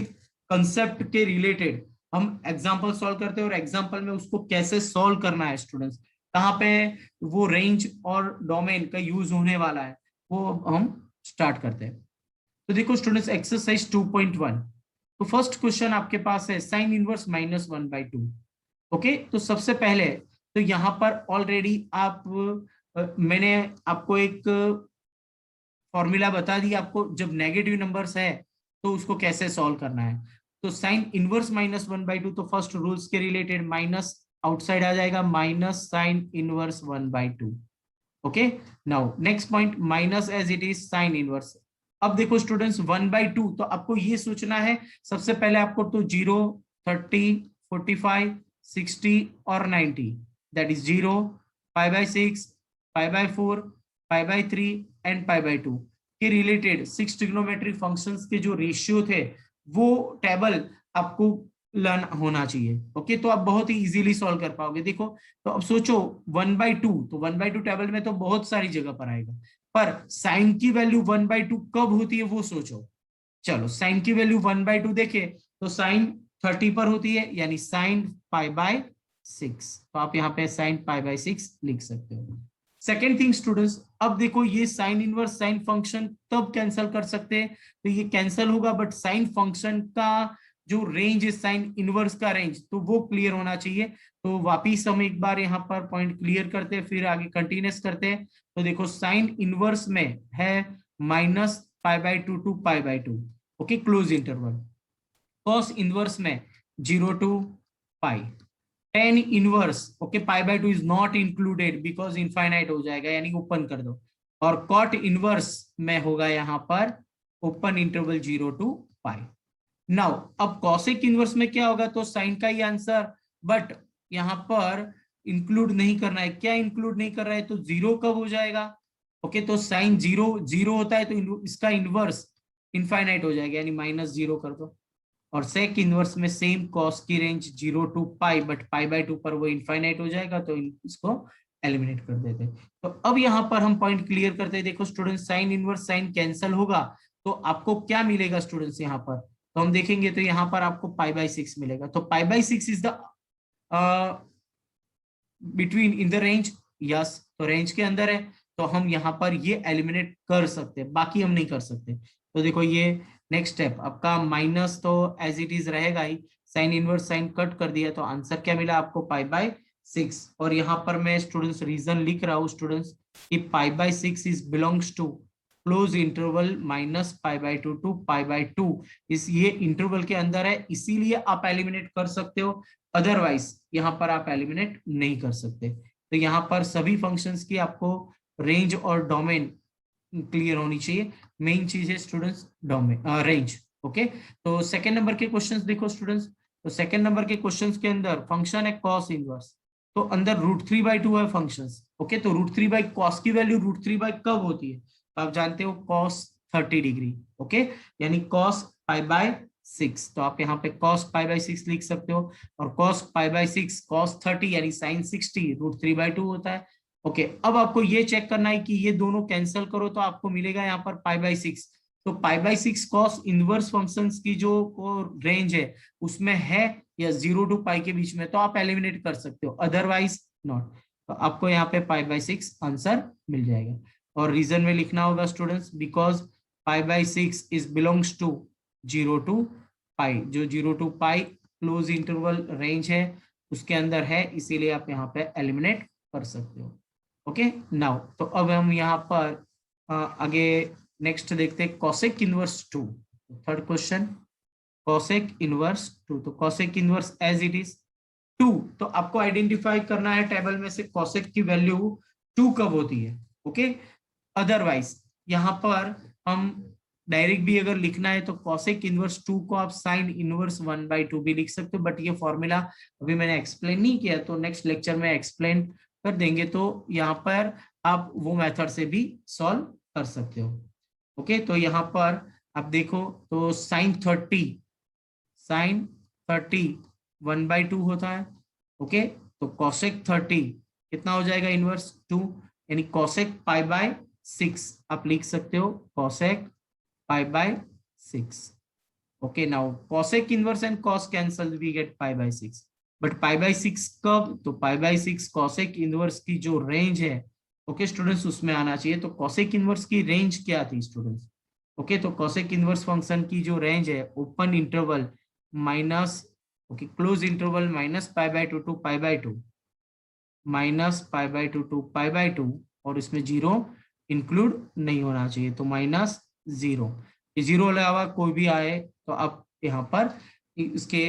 कंसेप्ट के रिलेटेड हम एग्जांपल सॉल्व करते हैं, और एग्जांपल में उसको कैसे सॉल्व करना है स्टूडेंट्स, कहाँ पे वो रेंज और डोमेन का यूज होने वाला है, वो हम स्टार्ट करते हैं। तो देखो स्टूडेंट्स एक्सरसाइज 2.1, तो फर्स्ट क्वेश्चन आपके पास है साइन इनवर्स -1/2। ओके, तो सबसे पहले तो यहाँ पर ऑलरेडी मैंने आपको एक फॉर्मूला बता दिया, आपको जब नेगेटिव नंबर्स है तो उसको कैसे सॉल्व करना है। तो साइन इनवर्स -1/2, तो फर्स्ट रूल्स के रिलेटेड माइनस आउटसाइड आ जाएगा, minus sine inverse 1/2। Okay, now next point minus as it is sine inverse. अब देखो स्टूडेंट्स 1/2, तो आपको ये सोचना है सबसे पहले आपको तो 0, 30, 45, 60 और 90, दैट इज 0, π/6, π/4, π/3 एंड π/2 के रिलेटेड 6 ट्रिग्नोमेट्रिक फंक्शंस के जो रेशियो थे वो टेबल आपको लर्न होना चाहिए। ओके, तो आप बहुत ही इजीली सॉल्व कर पाओगे। देखो तो अब सोचो 1/2, तो 1/2 टेबल में तो बहुत सारी जगह पर आएगा, पर साइन की वैल्यू 1/2 कब होती है वो सोचो। चलो साइन की वैल्यू 1/2 देखे तो साइन 30 पर होती है, यानी साइन π/6, तो आप यहाँ पे साइन π/6 लिख सकते हो। सेकेंड थिंग स्टूडेंट्स, अब देखो ये साइन इनवर्स साइन फंक्शन तब कैंसिल कर सकते हैं, तो ये कैंसिल होगा, बट साइन फंक्शन का जो रेंज है साइन इनवर्स का रेंज, तो वो क्लियर होना चाहिए। तो वापिस हम एक बार यहाँ पर पॉइंट क्लियर करते हैं, फिर आगे कंटिन्यूस करते हैं। तो देखो साइन इनवर्स में है -π/2 to π/2, okay, close interval. Cos inverse में 0 to π। Tan inverse, okay, π/2 is not included because infinite हो जाएगा, यानी ओपन कर दो। और कॉट इनवर्स में होगा यहाँ पर ओपन इंटरवल 0 to π। नाउ अब कॉसेक इनवर्स में क्या होगा, तो साइन का ही आंसर, बट यहाँ पर इंक्लूड नहीं करना है। क्या इंक्लूड नहीं कर रहा है, तो 0 कब हो जाएगा। ओके, तो साइन 0 होता है तो इसका इनवर्स इनफाइनाइट हो जाएगा, यानी -0 कर दो। और सेक इनवर्स में सेम कॉस की रेंज 0 to π, बट π/2 पर वो इनफाइनाइट हो जाएगा, तो इसको एलिमिनेट कर देते। तो अब यहाँ पर हम पॉइंट क्लियर करते हैं। देखो student sine inverse sign cancel होगा, तो आपको क्या मिलेगा स्टूडेंट्स यहाँ पर, तो हम देखेंगे तो यहाँ पर आपको π/6 मिलेगा। तो π/6 is the between in the range, yes, तो रेंज के अंदर है, तो हम यहाँ पर ये एलिमिनेट कर सकते हैं, बाकी हम नहीं कर सकते। तो देखो ये नेक्स्ट स्टेप आपका माइनस तो एज इट इज रहेगा ही, साइन इनवर्स साइन कट कर दिया, तो आंसर क्या मिला आपको π/6। और यहाँ पर मैं स्टूडेंट्स रीजन लिख रहा हूँ स्टूडेंट्स कि π/6 is belongs to close interval -π/2 to π/2, इस ये इंटरवल के अंदर है, इसीलिए आप एलिमिनेट कर सकते हो, अदरवाइज यहाँ पर आप एलिमिनेट नहीं कर सकते। तो यहाँ पर सभी फंक्शंस की आपको रेंज और डोमेन क्लियर होनी चाहिए। मेन चीज है स्टूडेंट्स डोमेन रेंज। ओके, तो सेकंड नंबर के क्वेश्चंस देखो स्टूडेंट्स, तो सेकंड नंबर के क्वेश्चंस के अंदर फंक्शन है कॉस इनवर्स, तो अंदर √3/2 है फंक्शंस। ओके, तो √3 कॉस की वैल्यू √3 कब होती है, तो आप जानते हो कॉस 30 डिग्री। ओके, यानी कॉस π/6, तो आप यहाँ पे कॉस π/6 लिख सकते हो, और कॉस π/6 कॉस 30 यानी साइन 60 √3/2 होता है। ओके, अब आपको ये चेक करना है कि ये दोनों कैंसिल करो तो आपको मिलेगा यहाँ पर π/6, तो π/6 कॉस इनवर्स फंक्शंस की जो रेंज है उसमें है या 0 to π के बीच में, तो आप एलिमिनेट कर सकते हो, अदरवाइज नॉट। तो आपको यहाँ पे π/6 आंसर मिल जाएगा। और रीजन में लिखना होगा students because π/6 is belongs to 0 to π, जो 0 to π क्लोज इंटरवल रेंज है, उसके अंदर है, इसीलिए आप यहाँ पे एलिमिनेट कर सकते हो। ओके नाउ, तो अब हम यहाँ पर आगे नेक्स्ट देखते हैं cosec inverse 2। Third question, cosec inverse 2। तो cosec inverse as it is 2, तो आपको आइडेंटिफाई करना है टेबल में से कॉसेक की वैल्यू 2 कब होती है। ओके, अदरवाइज यहाँ पर हम डायरेक्ट भी अगर लिखना है तो कॉसेक इनवर्स 2 को आप साइन इनवर्स 1/2 भी लिख सकते हो, बट ये फॉर्मूला अभी मैंने एक्सप्लेन नहीं किया, तो नेक्स्ट लेक्चर में एक्सप्लेन कर देंगे। तो यहाँ पर आप वो मेथड से भी सॉल्व कर सकते हो। ओके, तो यहाँ पर आप देखो तो साइन 30 1/2 होता है। ओके, तो कॉसेक 30 कितना हो जाएगा, इनवर्स 2, यानी कॉसेक π/6 आप लिख सकते हो, cosec π/6। Okay, now cosec inverse and cos cancel, we get π/6, but π/6 कब, तो π/6 कॉसेक इनवर्स की जो रेंज है, ओके स्टूडेंट्स, उसमें आना चाहिए। तो कॉसेक इनवर्स की रेंज क्या थी स्टूडेंट्स? ओके, तो कॉसेक इनवर्स फंक्शन की जो रेंज है, open interval minus, okay close interval minus π/2 to π/2, minus π/2 to π/2, और इसमें जीरो इंक्लूड नहीं होना चाहिए, तो -0। जीरो अलावा कोई भी आए तो आप यहाँ पर इसके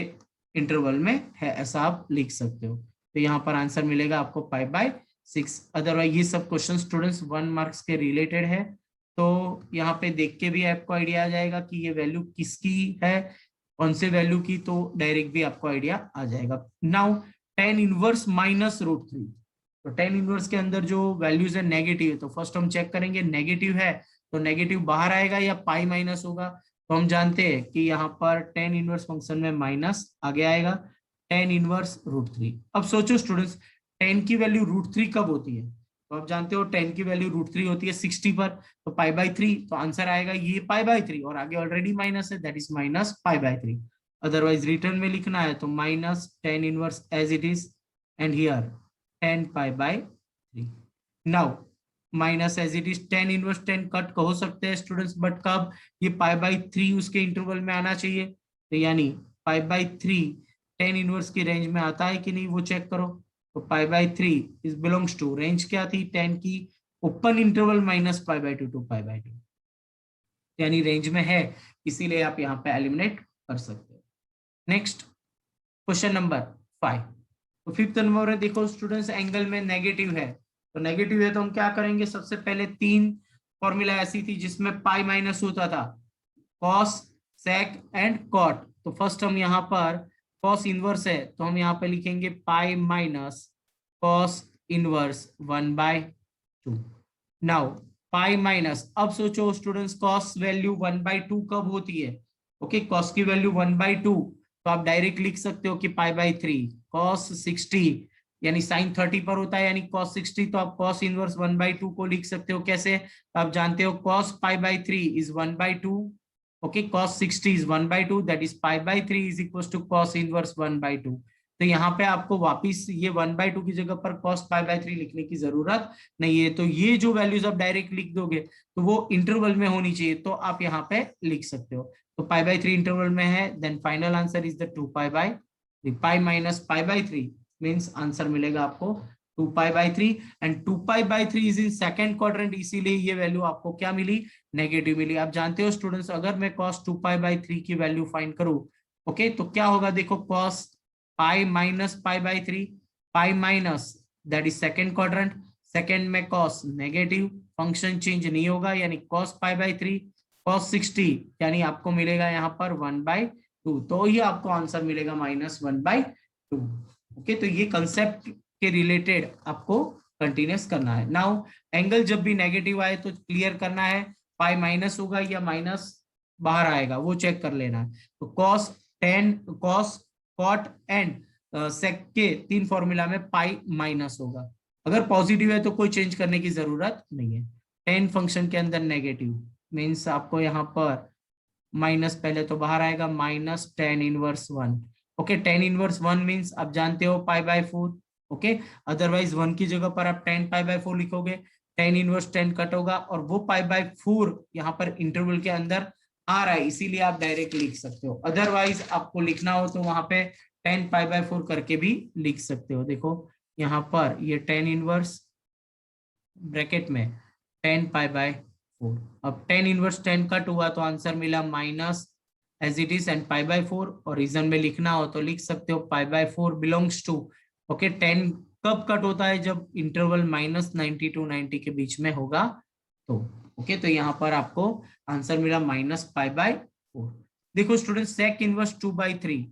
इंटरवल में है, ऐसा आप लिख सकते हो। तो यहाँ पर आंसर मिलेगा आपको π/6। अदरवाइज ये सब क्वेश्चन स्टूडेंट्स 1 मार्क्स के रिलेटेड है, तो यहाँ पे देख के भी आपको आइडिया आ जाएगा कि ये वैल्यू किसकी है, कौन से वैल्यू की, तो डायरेक्ट भी आपको आइडिया आ जाएगा। नाउ tan इनवर्स -√3, तो tan इनवर्स के अंदर जो वैल्यूज है नेगेटिव है, तो फर्स्ट हम चेक करेंगे नेगेटिव है तो नेगेटिव बाहर आएगा या पाई माइनस होगा। तो हम जानते हैं कि यहाँ पर tan इनवर्स फंक्शन में माइनस आगे आएगा, tan इनवर्स √3। अब सोचो स्टूडेंट्स, tan की वैल्यू √3 कब होती है? तो आप जानते हो tan की वैल्यू √3 होती है 60 पर, तो π/3, तो आंसर आएगा ये π/3, और आगे ऑलरेडी माइनस है, that is minus π/3। Otherwise return में लिखना है तो minus tan inverse as it is, and here tan π/3। Now minus as it is, tan inverse 10 cut हो सकते हैं स्टूडेंट्स, बट कब, ये π/3 उसके इंटरवल में आना चाहिए, तो यानी π/3 tan इनवर्स की रेंज में आता है कि नहीं वो चेक करो। तो π/3 इज बिलोंग्स टू, रेंज क्या थी tan की, ओपन इंटरवल माइनस π/2 टू π/2, यानी रेंज में है, इसीलिए आप यहाँ पे एलिमिनेट कर सकते हो। Next question number 5। तो फिफ्थ नंबर है, देखो स्टूडेंट्स एंगल में नेगेटिव है, तो नेगेटिव है तो हम क्या करेंगे, सबसे पहले 3 फॉर्मूला ऐसी थी जिसमें पाई माइनस होता था, कॉस, सेक एंड कॉट। तो फर्स्ट हम यहाँ पर कॉस इनवर्स है तो हम यहाँ पे लिखेंगे पाई minus cos inverse 1/2। Now pi minus, अब सोचो स्टूडेंट्स कॉस वैल्यू 1/2 कब होती है? ओके, कॉस की वैल्यू 1/2, तो आप डायरेक्ट लिख सकते हो कि π/3 cos 60, यानी साइन 30 पर होता है, यानी cos 60, तो आप cos इनवर्स 1/2 को लिख सकते हो कैसे, तो आप जानते हो cos π/3 is 1/2, okay cos 60 is 1/2, that is π/3 is equal to cos inverse 1/2। तो यहाँ पे आपको वापिस ये 1/2 की जगह पर cos π/3 लिखने की जरूरत नहीं है, तो ये जो वैल्यूज आप डायरेक्ट लिख दोगे तो वो इंटरवल में होनी चाहिए, तो आप यहाँ पे लिख सकते हो। तो π/3 इंटरवल में है, then final answer is the 2π/3, pi minus π/3 means answer मिलेगा आपको 2π/3, and 2π/3 is in second quadrant, इसीलिए ये वैल्यू आपको क्या मिली, नेगेटिव मिली। आप जानते हो स्टूडेंट्स, अगर मैं cos 2π/3 की वैल्यू फाइंड करूं, ओके तो क्या होगा, देखो cos pi minus π/3, pi minus that is second quadrant, second में cos नेगेटिव, फंक्शन चेंज नहीं होगा, यानी cos π/3 cos 60, यानी आपको मिलेगा यहाँ पर 1/2, तो ये आपको आंसर मिलेगा -1/2। ओके, तो ये कंसेप्ट के रिलेटेड आपको कंटिन्यूस करना है। नाउ एंगल जब भी नेगेटिव आए तो क्लियर करना है, पाई माइनस होगा या माइनस बाहर आएगा वो चेक कर लेना है। तो cos 10 cos कॉट एंड सेक के 3 फॉर्मूला में पाई माइनस होगा, अगर पॉजिटिव है तो कोई चेंज करने की जरूरत नहीं है। 10 फंक्शन के अंदर नेगेटिव मीन्स आपको यहाँ पर माइनस पहले तो बाहर आएगा, minus tan inverse 1। Okay, tan inverse 1 means आप जानते हो π/4, ओके अदरवाइज 1 की जगह पर आप tan π/4 लिखोगे, tan इनवर्स 10 कट होगा, और वो π/4 यहाँ पर इंटरवल के अंदर आ रहा है, इसीलिए आप डायरेक्ट लिख सकते हो। अदरवाइज आपको लिखना हो तो वहां पे 10 पाई बाय 4 करके भी लिख सकते हो। देखो यहाँ पर ये 10 इनवर्स ब्रैकेट में 10 पाई बाय 4। अब 10 इनवर्स 10 कट हुआ तो आंसर मिला minus as it is and pi by 4, और रीजन में लिखना हो तो लिख सकते हो pi by 4 belongs to, okay 10 कब कट होता है, जब इंटरवल -90 to 90 के बीच में होगा तो, ओके तो यहाँ पर आपको आंसर मिला माइनस पाई बाय 4। देखो स्टूडेंट सेक इनवर्स 2/3,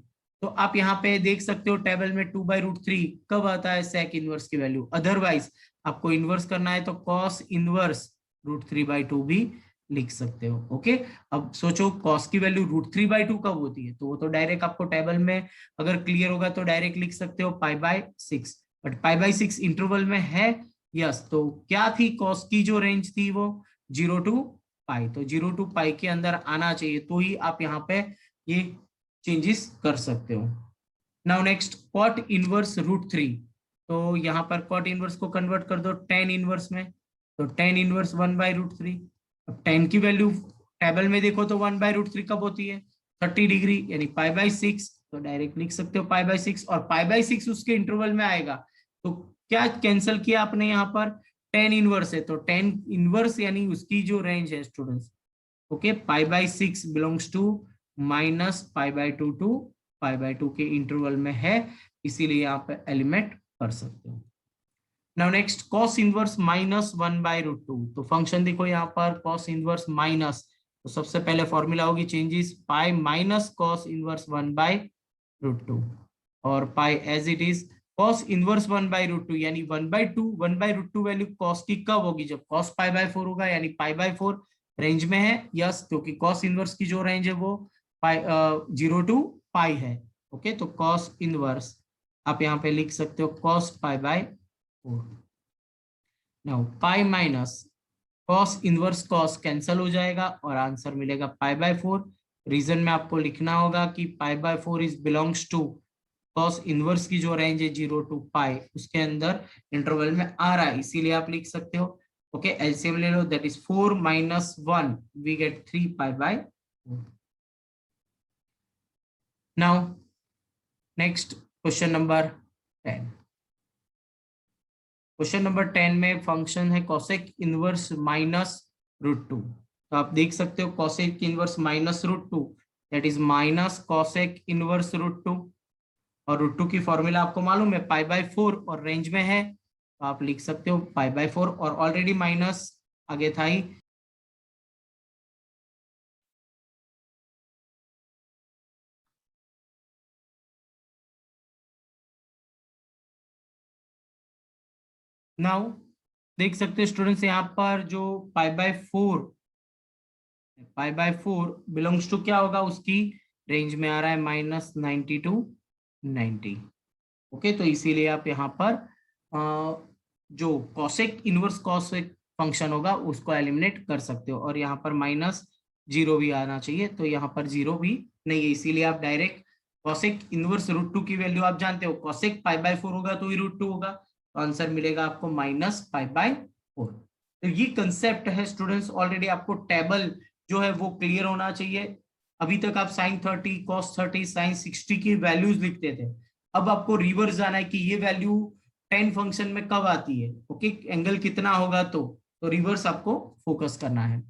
तो आप यहाँ पे देख सकते हो टेबल में 2/√3 कब आता है सेक इनवर्स की वैल्यू। अदरवाइज आपको इनवर्स करना है तो कॉस इनवर्स √3/2 भी लिख सकते हो। ओके अब सोचो कॉस की वैल्यू √3/2 कब होती है, तो वो तो डायरेक्ट आपको टेबल में अगर क्लियर होगा तो डायरेक्ट लिख सकते हो पाई/6, बट पाई/6 इंटरवल में है। यस, तो क्या थी कॉस की जो रेंज थी वो 0 to पाई, तो 0 to पाई के अंदर आना चाहिए, तो ही आप यहाँ पे ये चेंजेस कर सकते हो। नाउ नेक्स्ट कॉट इनवर्स √3, तो यहाँ पर कॉट इनवर्स को कन्वर्ट कर दो tan इनवर्स में, तो tan इनवर्स 1/√3। अब tan की वैल्यू टेबल में देखो तो 1/√3 कब होती है 30 डिग्री, यानी पाई/6, तो डायरेक्ट लिख सकते हो पाई/6, और पाई/6 उसके इंटरवल में आएगा, तो क्या कैंसिल किया आपने यहाँ पर tan इनवर्स है, तो tan इनवर्स यानी उसकी जो रेंज है स्टूडेंट्स, ओके पाई/6 बिलोंग्स टू -पाई/2 टू पाई/2 के इंटरवल में है, इसीलिए यहाँ पे एलिमेंट कर सकते हो। नाउ नेक्स्ट cos इनवर्स -1/√2, तो फंक्शन देखो यहाँ पर cos इनवर्स माइनस, तो सबसे पहले फॉर्मूला होगी changes pi minus cos inverse 1/√2, और pi as it is cos inverse 1/√2 यानी 1/2 वैल्यू cos की कब होगी, जब cos पाई/4 होगा, यानी पाई/4 रेंज में है। यस, क्योंकि cos इनवर्स की जो रेंज है वो पाई 0 to पाई है। ओके तो cos इनवर्स आप यहाँ पे लिख सकते हो cos पाई/4। Now pi minus cos inverse cos cancel हो जाएगा और आंसर मिलेगा पाई/4। रीजन में आपको लिखना होगा कि पाई/4 is belongs to cos inverse की जो रेंज है 0 to पाई, उसके अंदर इंटरवल में आ रहा है, इसीलिए आप लिख सकते हो। ओके एलसीएम ले लो, दैट इज 4 - 1 वी गेट 3 पाई/4। Now next question number 10। Question number 10 में फंक्शन है cosec इनवर्स -√2, तो आप देख सकते हो cosec inverse -√2 that is minus cosec inverse √2, और √2 की फॉर्मूला आपको मालूम है पाई/4 और रेंज में है, तो आप लिख सकते हो पाई/4, और ऑलरेडी माइनस आगे था ही, नाउ देख सकते हो स्टूडेंट्स यहाँ पर जो पाई/4 बिलोंग्स टू क्या होगा, उसकी रेंज में आ रहा है -90 to 90। ओके तो इसीलिए आप यहाँ पर जो कॉसेक इनवर्स कॉसेक फंक्शन होगा उसको एलिमिनेट कर सकते हो, और यहाँ पर -0 भी आना चाहिए, तो यहाँ पर 0 भी नहीं है, इसीलिए आप डायरेक्ट कॉसेक इनवर्स √2 की वैल्यू आप जानते हो, कॉसेक पाई/4 होगा तो ही √2 होगा, तो आंसर मिलेगा आपको -पाई/4। तो ये कंसेप्ट है स्टूडेंट्स, ऑलरेडी आपको टेबल जो है वो क्लियर होना चाहिए। अभी तक आप sin 30 cos 30 sin 60 की वैल्यूज लिखते थे, अब आपको रिवर्स जाना है कि ये वैल्यू 10 फंक्शन में कब आती है, ओके एंगल कितना होगा, तो रिवर्स आपको फोकस करना है।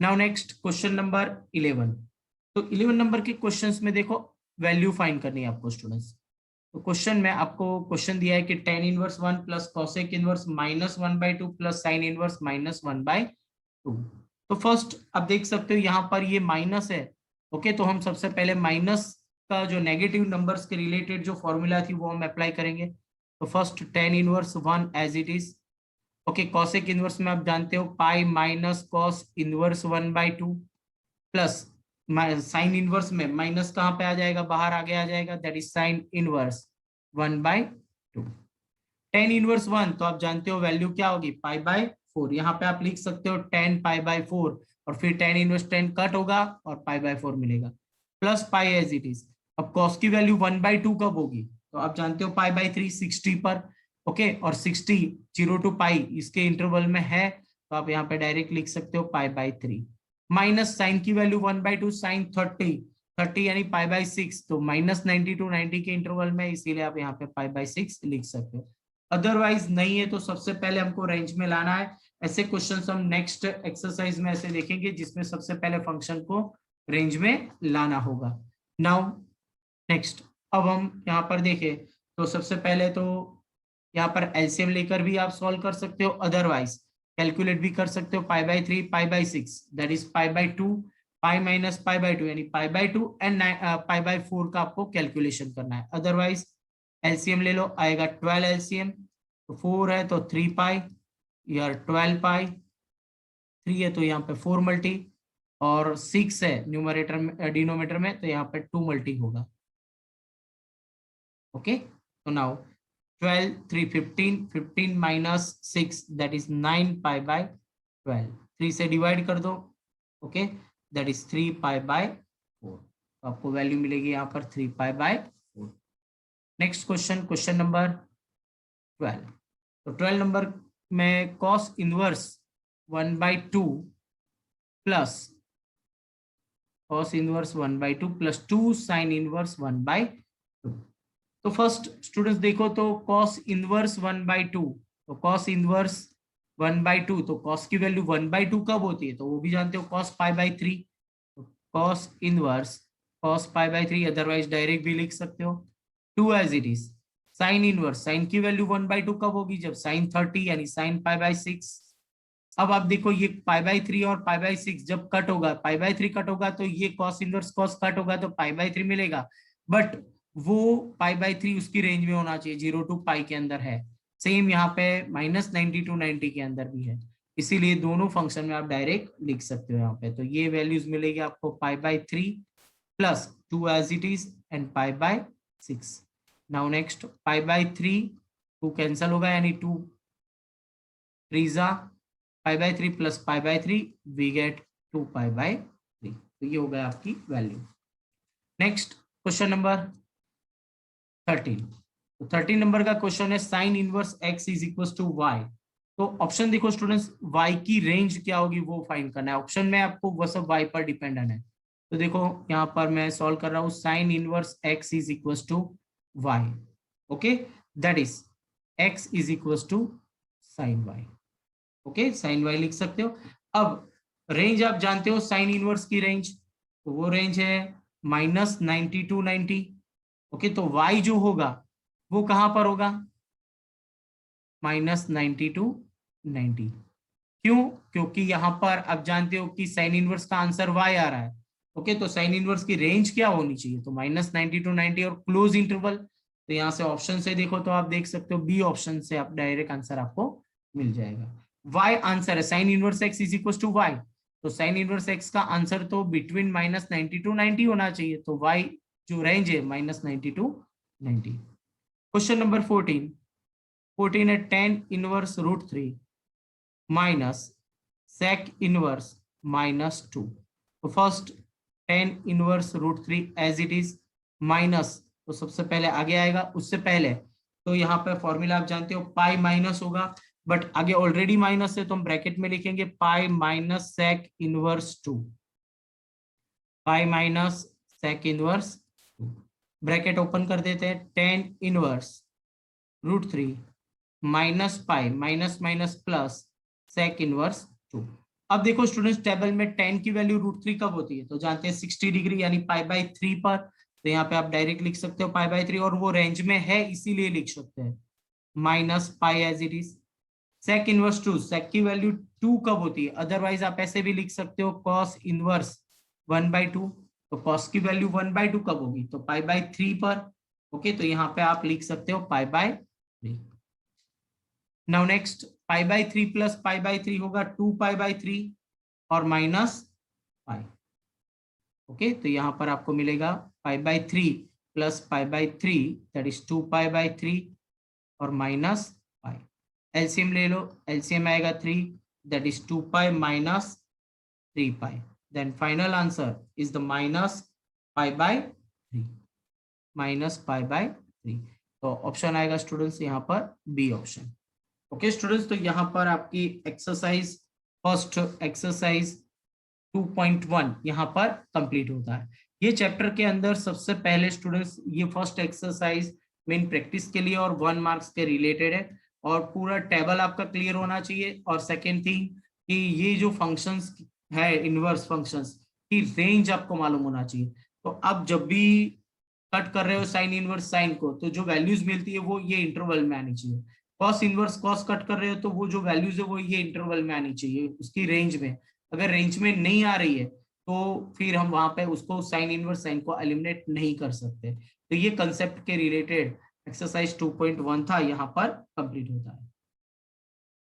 नाउ नेक्स्ट क्वेश्चन नंबर 11, तो 11 नंबर के क्वेश्चंस में देखो वैल्यू फाइंड करनी है आपको स्टूडेंट्स। तो क्वेश्चन में आपको क्वेश्चन दिया है कि tan inverse 1 plus cosec inverse -1/2 plus sine inverse -1/2। तो फर्स्ट आप देख सकते हो यहाँ पर ये माइनस है, ओके तो हम सबसे पहले माइनस का जो नेगेटिव नंबर्स के रिलेटेड जो फॉर्मूला थी वो हम अप्लाई करेंगे। तो first tan inverse 1 as it is, okay cosec inverse में आप जानते हो pi minus cos inverse 1/2 plus sine inverse में माइनस कहाँ पे आ जाएगा, बाहर आगे आ जाएगा, that is sine inverse 1/2। tan inverse 1 तो आप जानते हो वैल्यू क्या होगी पाई/4, यहाँ पे आप लिख सकते हो tan पाई/4, और फिर tan इनवर्स 10 कट होगा और पाई/4 मिलेगा, plus pi as it is. अब cos की वैल्यू 1/2 कब होगी, तो आप जानते हो पाई/3 60 पर, ओके और 60 0 to पाई इसके इंटरवल में है, तो आप यहाँ पे डायरेक्ट लिख सकते हो पाई/3, माइनस साइन की वैल्यू 1/2 साइन 30, 30 यानी π/6, तो -90 to 90 के इंटरवल में, इसीलिए आप यहाँ पे π/6 लिख सकते हो। अदरवाइज नहीं है तो सबसे पहले हमको रेंज में लाना है। ऐसे क्वेश्चंस हम नेक्स्ट एक्सरसाइज में ऐसे देखेंगे जिसमें सबसे पहले फंक्शन को रेंज में लाना होगा। नाउ नेक्स्ट, अब हम यहाँ पर देखें तो सबसे पहले तो यहाँ पर एलसीएम लेकर भी आप सॉल्व कर सकते हो, अदरवाइज कैलकुलेट भी कर सकते हो। π/3 π/6 दैट इज π/2 पाई माइनस π/2 यानी π/2 एंड π/4 का आपको कैलकुलेशन करना है। अदरवाइज एलसीएम ले लो, आएगा 12 एलसीएम, तो 4 है तो 3 पाई, यार 12 पाई, 3 है तो यहाँ पे 4 मल्टी, और 6 है न्यूमरेटर में डिनोमिनेटर में, तो यहाँ पे 2 मल्टी होगा। ओके, तो नाउ 12 3 15, 15 माइनस 6 दैट इज 9 π/12, 3 से डिवाइड कर दो, ओके, दैट इज 3 π/4, तो आपको वैल्यू मिलेगी यहाँ पर 3 π/4। Next question, question number 12। तो 12 नंबर में cos inverse 1/2 plus cos inverse 1/2 plus 2 sine inverse 1/2। तो फर्स्ट स्टूडेंट्स देखो, तो कॉस इनवर्स 1/2, तो कॉस इनवर्स 1/2, तो कॉस की वैल्यू 1/2 कब होती है, तो वो भी जानते हो, कॉस π/3, तो cos inverse cos π/3, otherwise direct भी लिख सकते हो 2 as it is. Sine inverse, sine की वैल्यू 1/2 कब होगी, जब साइन 30 यानी साइन π/6। अब आप देखो ये π/3 और π/6 जब कट होगा, π/3 कट होगा तो ये कॉस इनवर्स कॉस कट होगा तो π/3 मिलेगा, बट वो π/3 उसकी रेंज में होना चाहिए, 0 to π के अंदर है। सेम यहाँ पे -90 to 90 के अंदर भी है, इसीलिए दोनों फंक्शन में आप डायरेक्ट लिख सकते हो यहाँ पे। तो ये वैल्यूज मिलेगी आपको π/3 plus 2 as it is and π/6। Now next, π/3 2 cancel होगा यानी 2 3 π/3 प्लस π/3 वी गेट 2 π/3, तो ये हो गया आपकी वैल्यू। Next question number 13। तो 13 नंबर का क्वेश्चन है sine inverse x is equal to y। तो ऑप्शन देखो स्टूडेंट्स, y की रेंज क्या होगी वो फाइंड करना है। ऑप्शन में आपको वो सब y पर डिपेंडेंट है। तो देखो यहाँ पर मैं सॉल्व कर रहा हूँ, sine inverse x is equal to y, okay, that is x is equal to sine y, okay, sine y लिख सकते हो। अब रेंज आप जानते हो साइन इनवर्स की रेंज, तो वो रेंज है -90 to 90, ओके, तो y जो होगा वो कहां पर होगा, -90 to 90। क्यों, क्योंकि यहां पर आप जानते हो कि साइन इनवर्स का आंसर y आ रहा है, ओके, तो साइन इनवर्स की रेंज क्या होनी चाहिए, तो -90 to 90 और क्लोज इंटरवल। तो यहाँ से ऑप्शन से देखो तो आप देख सकते हो बी ऑप्शन से आप डायरेक्ट आंसर आपको मिल जाएगा। y आंसर है, sine inverse x is equal to y, तो साइन इनवर्स x का आंसर तो बिटवीन -90 to 90 होना चाहिए, तो y जो रेंज है -90 to 90। क्वेश्चन नंबर 14 है tan inverse √3 minus sec inverse -2। तो first tan inverse √3 as it is minus, तो सबसे पहले आगे आएगा, उससे पहले तो यहाँ पे फॉर्मूला आप जानते हो पाई माइनस होगा, बट आगे ऑलरेडी माइनस है तो हम ब्रैकेट में लिखेंगे pi minus sec inverse 2, pi minus sec inverse, bracket open कर देते हैं, tan inverse √3 minus pi minus minus plus sec inverse 2। अब देखो स्टूडेंट्स, टेबल में tan की वैल्यू √3 कब होती है, तो जानते हैं 60 डिग्री यानी π/3 पर, तो यहाँ पे आप डायरेक्ट लिख सकते हो π/3, और वो रेंज में है इसीलिए लिख सकते हैं minus pi as it is. sec inverse 2, sec की वैल्यू 2 कब होती है, अदरवाइज आप ऐसे भी लिख सकते हो cos इनवर्स 1/2, तो cos की वैल्यू 1/2 कब होगी, तो π/3 पर, ओके, तो यहाँ पे आप लिख सकते हो π/3। नाउ नेक्स्ट, π/3 प्लस π/3 होगा 2π/3 और माइनस पाई, ओके, तो यहाँ पर आपको मिलेगा π/3 प्लस π/3 दैट इज 2π/3 और माइनस पाई। एलसीएम ले लो, एलसीएम आएगा 3 that is 2π minus 3π, then final answer is the -π/3, -π/3। तो ऑप्शन आएगा स्टूडेंट्स यहाँ पर बी ऑप्शन। ओके स्टूडेंट्स, तो यहाँ पर आपकी एक्सरसाइज फर्स्ट एक्सरसाइज 2.1 यहाँ पर कंप्लीट होता है। ये चैप्टर के अंदर सबसे पहले स्टूडेंट्स ये फर्स्ट एक्सरसाइज मेन प्रैक्टिस के लिए और 1 मार्क्स के रिलेटेड है, और पूरा टेबल आपका क्लियर होना चाहिए। और सेकेंड थिंग कि ये जो फंक्शंस है इनवर्स फंक्शंस की रेंज आपको मालूम होना चाहिए। तो अब जब भी कट कर रहे हो साइन इनवर्स साइन को, तो जो वैल्यूज मिलती है वो ये इंटरवल में आनी चाहिए। कॉस इनवर्स कॉस कट कर रहे हो तो वो जो वैल्यूज है वो ये इंटरवल में आनी चाहिए, उसकी रेंज में। अगर रेंज में नहीं आ रही है तो फिर हम वहां पे उसको साइन इनवर्स साइन को एलिमिनेट नहीं कर सकते। तो ये कंसेप्ट के रिलेटेड एक्सरसाइज 2.1 था, यहाँ पर कंप्लीट होता है।